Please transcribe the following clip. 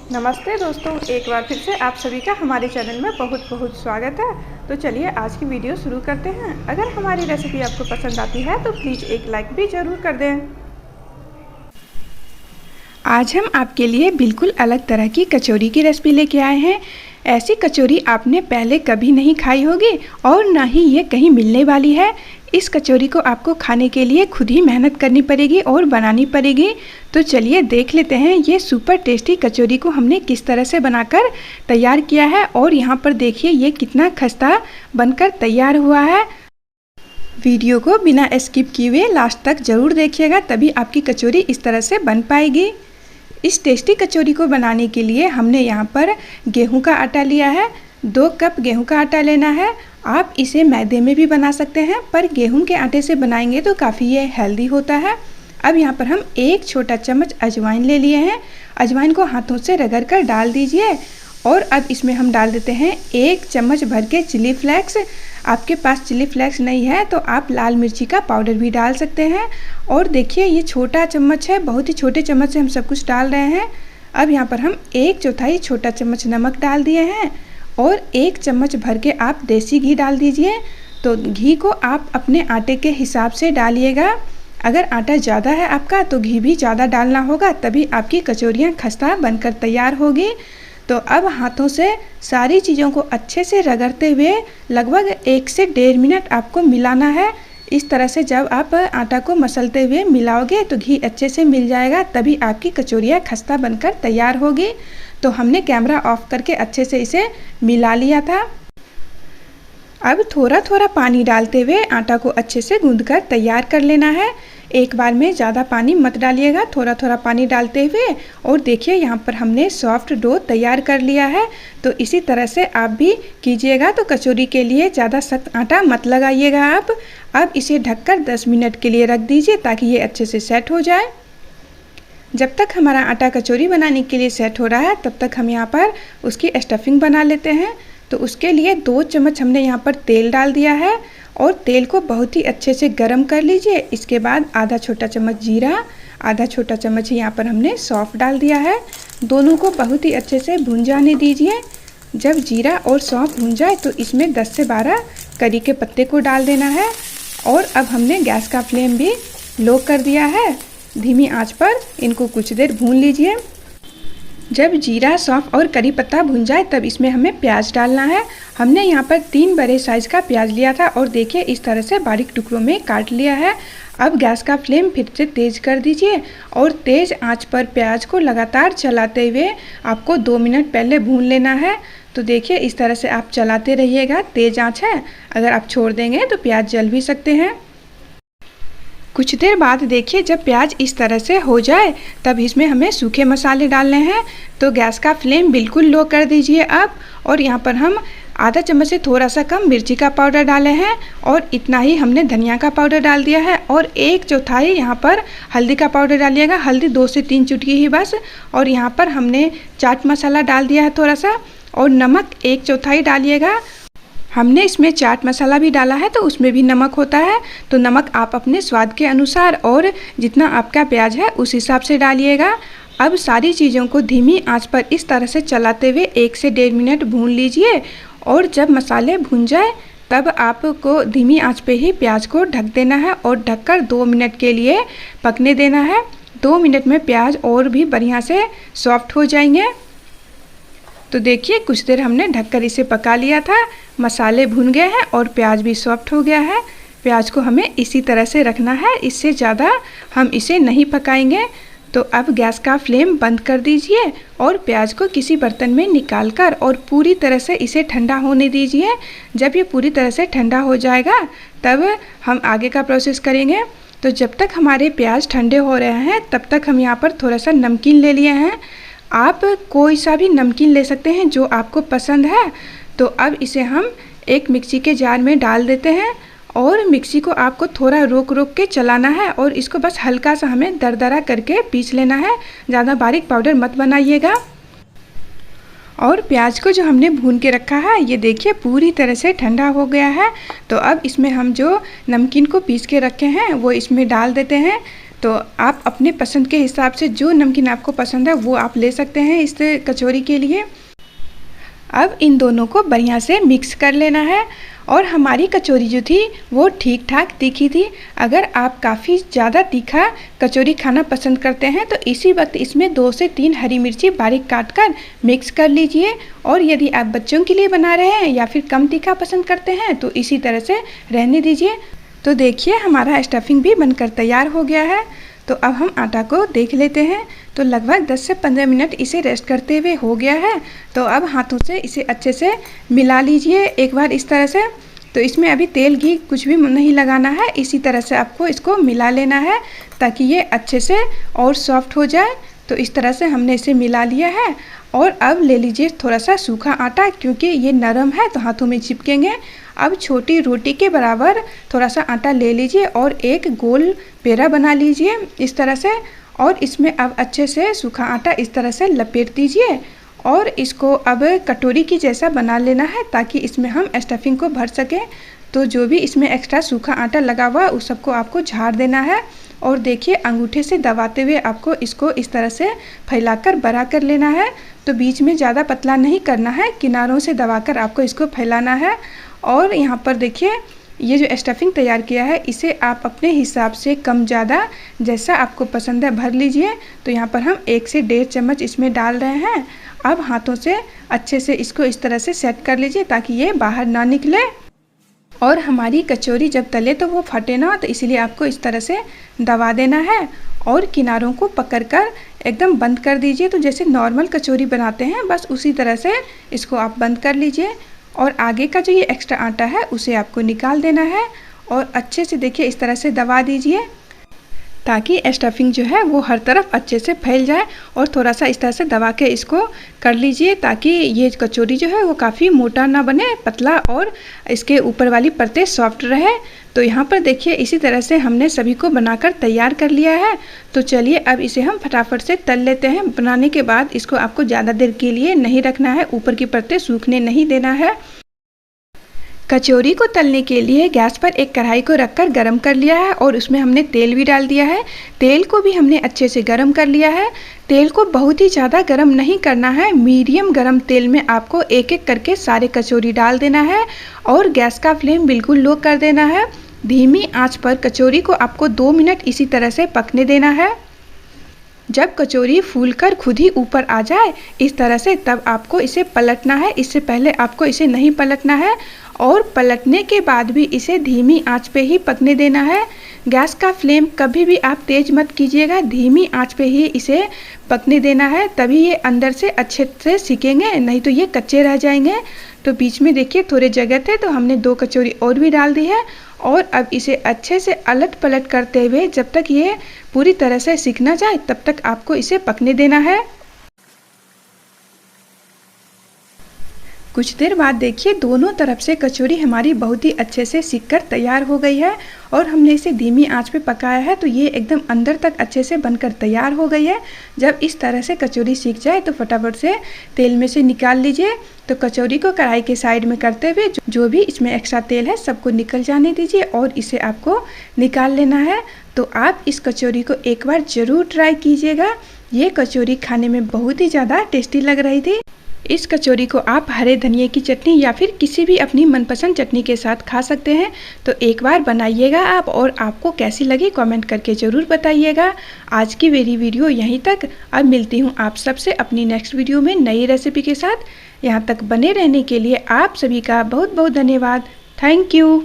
नमस्ते दोस्तों, एक बार फिर से आप सभी का हमारे चैनल में बहुत बहुत स्वागत है। तो चलिए आज की वीडियो शुरू करते हैं। अगर हमारी रेसिपी आपको पसंद आती है तो प्लीज़ एक लाइक भी ज़रूर कर दें। आज हम आपके लिए बिल्कुल अलग तरह की कचौरी की रेसिपी लेके आए हैं। ऐसी कचौरी आपने पहले कभी नहीं खाई होगी और ना ही ये कहीं मिलने वाली है। इस कचौरी को आपको खाने के लिए खुद ही मेहनत करनी पड़ेगी और बनानी पड़ेगी। तो चलिए देख लेते हैं ये सुपर टेस्टी कचौरी को हमने किस तरह से बनाकर तैयार किया है। और यहाँ पर देखिए ये कितना खस्ता बनकर तैयार हुआ है। वीडियो को बिना स्किप किए हुए लास्ट तक ज़रूर देखिएगा, तभी आपकी कचौरी इस तरह से बन पाएगी। इस टेस्टी कचौरी को बनाने के लिए हमने यहाँ पर गेहूं का आटा लिया है। 2 कप गेहूं का आटा लेना है। आप इसे मैदे में भी बना सकते हैं, पर गेहूं के आटे से बनाएंगे तो काफ़ी ये हेल्दी होता है। अब यहाँ पर हम 1 छोटा चम्मच अजवाइन ले लिए हैं। अजवाइन को हाथों से रगड़ कर डाल दीजिए। और अब इसमें हम डाल देते हैं 1 चम्मच भर के चिली फ्लेक्स। आपके पास चिली फ्लेक्स नहीं है तो आप लाल मिर्ची का पाउडर भी डाल सकते हैं। और देखिए ये छोटा चम्मच है, बहुत ही छोटे चम्मच से हम सब कुछ डाल रहे हैं। अब यहाँ पर हम 1/4 छोटा चम्मच नमक डाल दिए हैं और 1 चम्मच भर के आप देसी घी डाल दीजिए। तो घी को आप अपने आटे के हिसाब से डालिएगा। अगर आटा ज़्यादा है आपका तो घी भी ज़्यादा डालना होगा, तभी आपकी कचौरियाँ खस्ता बनकर तैयार होगी। तो अब हाथों से सारी चीज़ों को अच्छे से रगड़ते हुए लगभग 1 से 1.5 मिनट आपको मिलाना है। इस तरह से जब आप आटा को मसलते हुए मिलाओगे तो घी अच्छे से मिल जाएगा, तभी आपकी कचौरियाँ खस्ता बनकर तैयार होगी। तो हमने कैमरा ऑफ करके अच्छे से इसे मिला लिया था। अब थोड़ा थोड़ा पानी डालते हुए आटा को अच्छे से गूंदकर तैयार कर लेना है। एक बार में ज़्यादा पानी मत डालिएगा, थोड़ा थोड़ा पानी डालते हुए। और देखिए यहाँ पर हमने सॉफ्ट डो तैयार कर लिया है। तो इसी तरह से आप भी कीजिएगा। तो कचौरी के लिए ज़्यादा सख्त आटा मत लगाइएगा आप। अब इसे ढककर 10 मिनट के लिए रख दीजिए ताकि ये अच्छे से सेट हो जाए। जब तक हमारा आटा कचौरी बनाने के लिए सेट हो रहा है तब तक हम यहाँ पर उसकी स्टफिंग बना लेते हैं। तो उसके लिए 2 चम्मच हमने यहाँ पर तेल डाल दिया है और तेल को बहुत ही अच्छे से गर्म कर लीजिए। इसके बाद आधा छोटा चम्मच जीरा, आधा छोटा चम्मच यहाँ पर हमने सौंफ डाल दिया है। दोनों को बहुत ही अच्छे से भून जाने दीजिए। जब जीरा और सौंफ भून जाए तो इसमें 10 से 12 करी के पत्ते को डाल देना है। और अब हमने गैस का फ्लेम भी लो कर दिया है। धीमी आंच पर इनको कुछ देर भून लीजिए। जब जीरा, सौंफ और करी पत्ता भुन जाए तब इसमें हमें प्याज डालना है। हमने यहाँ पर 3 बड़े साइज़ का प्याज लिया था और देखिए इस तरह से बारीक टुकड़ों में काट लिया है। अब गैस का फ्लेम फिर से तेज़ कर दीजिए और तेज़ आंच पर प्याज को लगातार चलाते हुए आपको 2 मिनट पहले भून लेना है। तो देखिए इस तरह से आप चलाते रहिएगा, तेज़ आंच है। अगर आप छोड़ देंगे तो प्याज जल भी सकते हैं। कुछ देर बाद देखिए जब प्याज इस तरह से हो जाए तब इसमें हमें सूखे मसाले डालने हैं। तो गैस का फ्लेम बिल्कुल लो कर दीजिए आप। और यहाँ पर हम आधा चम्मच से थोड़ा सा कम मिर्ची का पाउडर डाले हैं और इतना ही हमने धनिया का पाउडर डाल दिया है। और 1/4 यहाँ पर हल्दी का पाउडर डालिएगा, हल्दी 2 से 3 चुटकी ही बस। और यहाँ पर हमने चाट मसाला डाल दिया है थोड़ा सा, और नमक 1/4 डालिएगा। हमने इसमें चाट मसाला भी डाला है तो उसमें भी नमक होता है। तो नमक आप अपने स्वाद के अनुसार और जितना आपका प्याज है उस हिसाब से डालिएगा। अब सारी चीज़ों को धीमी आंच पर इस तरह से चलाते हुए 1 से 1.5 मिनट भून लीजिए। और जब मसाले भून जाए तब आपको धीमी आंच पे ही प्याज को ढक देना है और ढककर 2 मिनट के लिए पकने देना है। 2 मिनट में प्याज और भी बढ़िया से सॉफ्ट हो जाएंगे। तो देखिए कुछ देर हमने ढककर इसे पका लिया था। मसाले भुन गए हैं और प्याज भी सॉफ्ट हो गया है। प्याज को हमें इसी तरह से रखना है, इससे ज़्यादा हम इसे नहीं पकाएंगे। तो अब गैस का फ्लेम बंद कर दीजिए और प्याज को किसी बर्तन में निकाल कर और पूरी तरह से इसे ठंडा होने दीजिए। जब ये पूरी तरह से ठंडा हो जाएगा तब हम आगे का प्रोसेस करेंगे। तो जब तक हमारे प्याज ठंडे हो रहे हैं तब तक हम यहाँ पर थोड़ा सा नमकीन ले लिए हैं। आप कोई सा भी नमकीन ले सकते हैं जो आपको पसंद है। तो अब इसे हम एक मिक्सी के जार में डाल देते हैं और मिक्सी को आपको थोड़ा रोक रोक के चलाना है और इसको बस हल्का सा हमें दरदरा करके पीस लेना है। ज़्यादा बारीक पाउडर मत बनाइएगा। और प्याज को जो हमने भून के रखा है ये देखिए पूरी तरह से ठंडा हो गया है। तो अब इसमें हम जो नमकीन को पीस के रखे हैं वो इसमें डाल देते हैं। तो आप अपने पसंद के हिसाब से जो नमकीन आपको पसंद है वो आप ले सकते हैं इस कचौरी के लिए। अब इन दोनों को बढ़िया से मिक्स कर लेना है। और हमारी कचौरी जो थी वो ठीक ठाक तीखी थी। अगर आप काफ़ी ज़्यादा तीखा कचौरी खाना पसंद करते हैं तो इसी वक्त इसमें 2 से 3 हरी मिर्ची बारीक काट कर मिक्स कर लीजिए। और यदि आप बच्चों के लिए बना रहे हैं या फिर कम तीखा पसंद करते हैं तो इसी तरह से रहने दीजिए। तो देखिए हमारा स्टफिंग भी बनकर तैयार हो गया है। तो अब हम आटा को देख लेते हैं। तो लगभग 10 से 15 मिनट इसे रेस्ट करते हुए हो गया है। तो अब हाथों से इसे अच्छे से मिला लीजिए एक बार इस तरह से। तो इसमें अभी तेल घी कुछ भी नहीं लगाना है, इसी तरह से आपको इसको मिला लेना है ताकि ये अच्छे से और सॉफ्ट हो जाए। तो इस तरह से हमने इसे मिला लिया है। और अब ले लीजिए थोड़ा सा सूखा आटा, क्योंकि ये नरम है तो हाथों में चिपकेंगे। अब छोटी रोटी के बराबर थोड़ा सा आटा ले लीजिए और एक गोल पेड़ा बना लीजिए इस तरह से। और इसमें अब अच्छे से सूखा आटा इस तरह से लपेट दीजिए और इसको अब कटोरी की जैसा बना लेना है ताकि इसमें हम स्टफिंग को भर सकें। तो जो भी इसमें एक्स्ट्रा सूखा आटा लगा हुआ है उस सबको आपको झाड़ देना है। और देखिए अंगूठे से दबाते हुए आपको इसको इस तरह से फैलाकर बड़ा कर लेना है। तो बीच में ज़्यादा पतला नहीं करना है, किनारों से दबाकर आपको इसको फैलाना है। और यहाँ पर देखिए ये जो स्टफिंग तैयार किया है इसे आप अपने हिसाब से कम ज़्यादा जैसा आपको पसंद है भर लीजिए। तो यहाँ पर हम 1 से 1.5 चम्मच इसमें डाल रहे हैं। अब हाथों से अच्छे से इसको इस तरह से सेट कर लीजिए ताकि ये बाहर ना निकले। और हमारी कचौरी जब तले तो वो फटे ना, तो इसलिए आपको इस तरह से दबा देना है और किनारों को पकड़कर एकदम बंद कर दीजिए। तो जैसे नॉर्मल कचौरी बनाते हैं बस उसी तरह से इसको आप बंद कर लीजिए। और आगे का जो ये एक्स्ट्रा आटा है उसे आपको निकाल देना है और अच्छे से देखिए इस तरह से दबा दीजिए ताकि स्टफिंग जो है वो हर तरफ अच्छे से फैल जाए। और थोड़ा सा इस तरह से दबा के इसको कर लीजिए ताकि ये कचौरी जो है वो काफ़ी मोटा ना बने, पतला और इसके ऊपर वाली परतें सॉफ्ट रहे। तो यहाँ पर देखिए इसी तरह से हमने सभी को बनाकर तैयार कर लिया है। तो चलिए अब इसे हम फटाफट से तल लेते हैं। बनाने के बाद इसको आपको ज़्यादा देर के लिए नहीं रखना है, ऊपर की परतें सूखने नहीं देना है। कचौरी को तलने के लिए गैस पर एक कढ़ाई को रखकर गरम कर लिया है और उसमें हमने तेल भी डाल दिया है। तेल को भी हमने अच्छे से गरम कर लिया है। तेल को बहुत ही ज़्यादा गरम नहीं करना है, मीडियम गरम तेल में आपको एक एक करके सारे कचौरी डाल देना है और गैस का फ्लेम बिल्कुल लो कर देना है। धीमी आंच पर कचौरी को आपको 2 मिनट इसी तरह से पकने देना है। जब कचौरी फूलकर खुद ही ऊपर आ जाए इस तरह से, तब आपको इसे पलटना है। इससे पहले आपको इसे नहीं पलटना है और पलटने के बाद भी इसे धीमी आंच पे ही पकने देना है। गैस का फ्लेम कभी भी आप तेज मत कीजिएगा, धीमी आंच पे ही इसे पकने देना है, तभी ये अंदर से अच्छे से सिकेंगे, नहीं तो ये कच्चे रह जाएंगे। तो बीच में देखिए थोड़े जगह थे तो हमने 2 कचौरी और भी डाल दी है। और अब इसे अच्छे से अलट पलट करते हुए जब तक ये पूरी तरह से सिक ना जाए तब तक आपको इसे पकने देना है। कुछ देर बाद देखिए दोनों तरफ से कचौरी हमारी बहुत ही अच्छे से सिक कर तैयार हो गई है और हमने इसे धीमी आंच पे पकाया है तो ये एकदम अंदर तक अच्छे से बनकर तैयार हो गई है। जब इस तरह से कचौरी सिक जाए तो फटाफट से तेल में से निकाल लीजिए। तो कचौरी को कढ़ाई के साइड में करते हुए जो भी इसमें एक्स्ट्रा तेल है सबको निकल जाने दीजिए और इसे आपको निकाल लेना है। तो आप इस कचौरी को एक बार ज़रूर ट्राई कीजिएगा। ये कचौरी खाने में बहुत ही ज़्यादा टेस्टी लग रही थी। इस कचौरी को आप हरे धनिए की चटनी या फिर किसी भी अपनी मनपसंद चटनी के साथ खा सकते हैं। तो एक बार बनाइएगा आप और आपको कैसी लगी कमेंट करके ज़रूर बताइएगा। आज की मेरी वीडियो यहीं तक। अब मिलती हूँ आप सबसे अपनी नेक्स्ट वीडियो में नई रेसिपी के साथ। यहाँ तक बने रहने के लिए आप सभी का बहुत बहुत धन्यवाद। Thank you.